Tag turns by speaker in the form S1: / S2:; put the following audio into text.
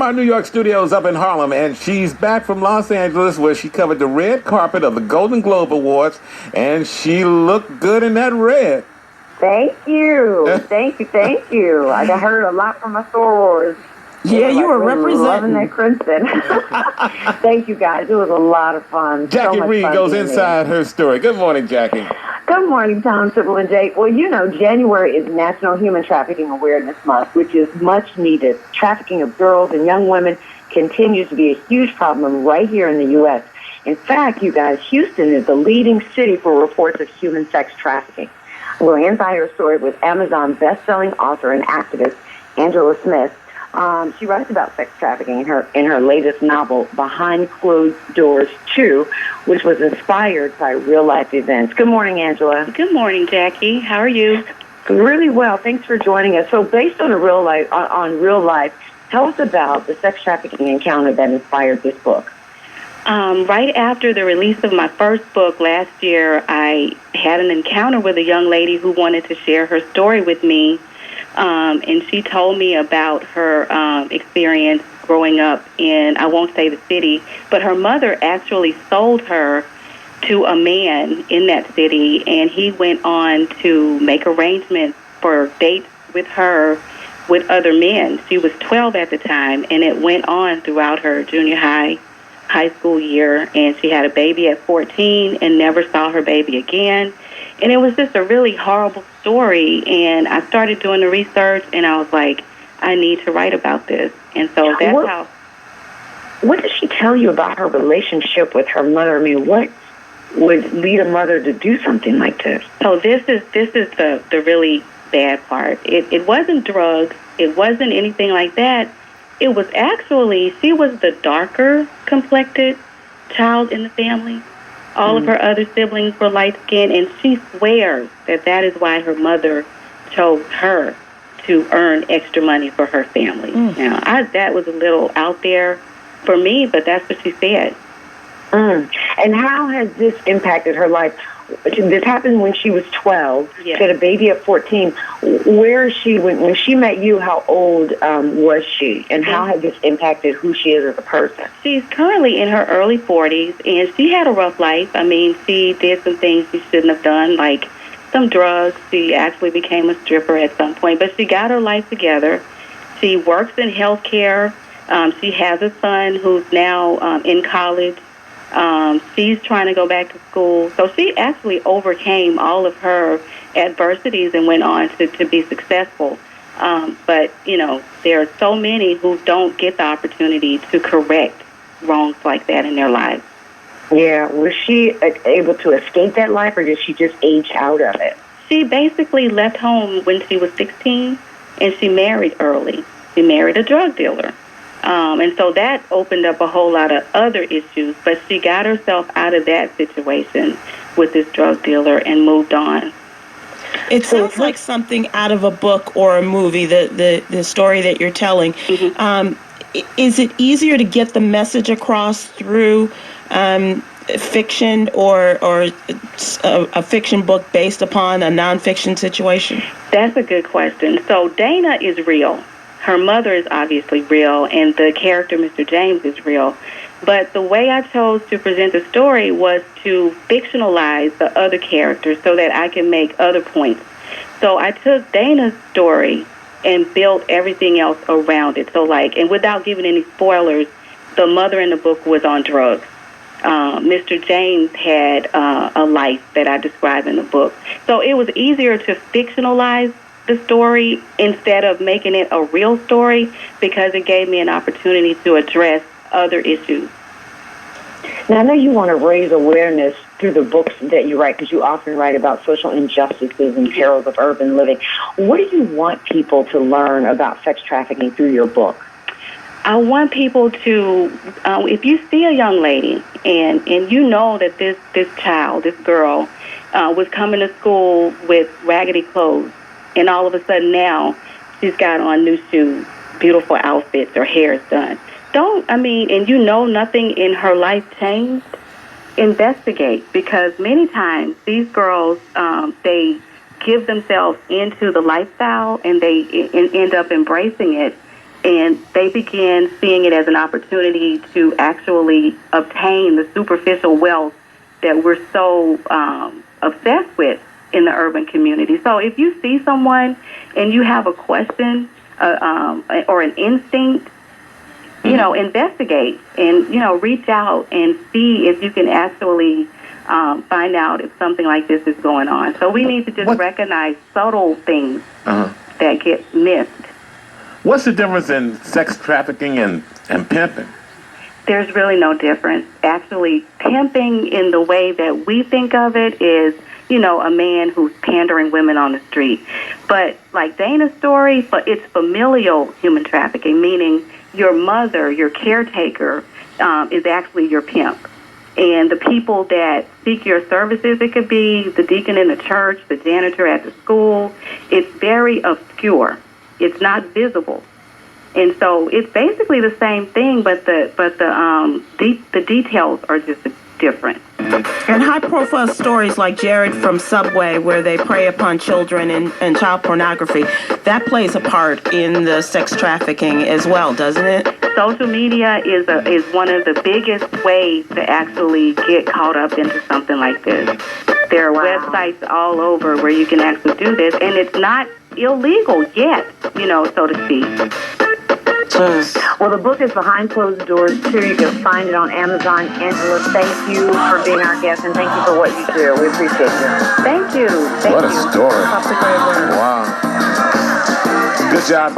S1: our New York studios up in Harlem, and she's back from Los Angeles where she covered the red carpet of the Golden Globe Awards, and she looked good in that red.
S2: Thank you. Thank you. I heard a lot from my sorors.
S3: Yeah, you were representing.
S2: Loving that crimson. Thank you, guys. It was a lot of fun.
S1: Jackie Reid goes inside her story. Good morning, Jackie.
S2: Good morning, Tom, Sybil, and Jake. Well, January is National Human Trafficking Awareness Month, which is much needed. Trafficking of girls and young women continues to be a huge problem right here in the U.S. In fact, you guys, Houston is the leading city for reports of human sex trafficking. We're inside her story with Amazon best-selling author and activist Angela Smith. She writes about sex trafficking in her latest novel, Behind Closed Doors 2, which was inspired by real-life events. Good morning, Angela.
S4: Good morning, Jackie. How are you?
S2: Really well. Thanks for joining us. So based on real life, tell us about the sex trafficking encounter that inspired this book.
S4: Right after the release of my first book last year, I had an encounter with a young lady who wanted to share her story with me. And she told me about her experience growing up in, I won't say the city, but her mother actually sold her to a man in that city, and he went on to make arrangements for dates with her with other men. She was 12 at the time, and it went on throughout her junior high school year, and she had a baby at 14 and never saw her baby again. And it was just a really horrible story, and I started doing the research, and I was like, I need to write about this. And so that's how...
S2: What did she tell you about her relationship with her mother? I mean, what would lead a mother to do something like this?
S4: So this is the really bad part. It wasn't drugs. It wasn't anything like that. It was actually, she was the darker complected child in the family. All of her other siblings were light-skinned, and she swears that is why her mother chose her to earn extra money for her family. Now, that was a little out there for me, but that's what she said.
S2: And how has this impacted her life? This happened when she was 12.
S4: Yes.
S2: She had a baby at 14. Where is she when she met you? How old was she, and how has this impacted who she is as a person?
S4: She's currently in her early 40s, and she had a rough life. I mean, she did some things she shouldn't have done, like some drugs. She actually became a stripper at some point, but she got her life together. She works in healthcare. She has a son who's now in college. She's trying to go back to school. So she actually overcame all of her adversities and went on to be successful. But, there are so many who don't get the opportunity to correct wrongs like that in their lives.
S2: Yeah. Was she able to escape that life, or did she just age out of it?
S4: She basically left home when she was 16, and she married early. She married a drug dealer. And so that opened up a whole lot of other issues, but she got herself out of that situation with this drug dealer and moved on.
S3: It sounds like something out of a book or a movie, the story that you're telling. Is it easier to get the message across through fiction or a fiction book based upon a nonfiction situation?
S4: That's a good question. So Dana is real. Her mother is obviously real, and the character, Mr. James, is real. But the way I chose to present the story was to fictionalize the other characters so that I can make other points. So I took Dana's story and built everything else around it. So, and without giving any spoilers, the mother in the book was on drugs. Mr. James had a life that I describe in the book. So it was easier to fictionalize the story instead of making it a real story because it gave me an opportunity to address other issues.
S2: Now, I know you want to raise awareness through the books that you write because you often write about social injustices and perils of urban living. What do you want people to learn about sex trafficking through your book?
S4: I want people to, if you see a young lady and you know that this child, this girl, was coming to school with raggedy clothes, and all of a sudden now she's got on new shoes, beautiful outfits, her hair is done. And you know nothing in her life changed, investigate, because many times these girls, they give themselves into the lifestyle and they end up embracing it. And they began seeing it as an opportunity to actually obtain the superficial wealth that we're so obsessed with in the urban community. So if you see someone and you have a question or an instinct, investigate and, reach out and see if you can actually find out if something like this is going on. So we need to just recognize subtle things that get missed.
S1: What's the difference in sex trafficking and pimping?
S4: There's really no difference. Actually, pimping in the way that we think of it is, a man who's pandering women on the street. But like Dana's story, but it's familial human trafficking, meaning your mother, your caretaker, is actually your pimp. And the people that seek your services, it could be the deacon in the church, the janitor at the school. It's very obscure. It's not visible. And so it's basically the same thing, but the details are just different.
S3: And high-profile stories like Jared from Subway, where they prey upon children and child pornography, that plays a part in the sex trafficking as well, doesn't it?
S4: Social media is one of the biggest ways to actually get caught up into something like this. There are websites all over where you can actually do this, and it's not illegal yet, so to speak.
S2: Well, the book is Behind Closed Doors, too. You can find it on Amazon. Angela, thank you for being our guest, and thank you for what you do. We appreciate you.
S4: Thank you.
S1: What a story. Wow. Good job,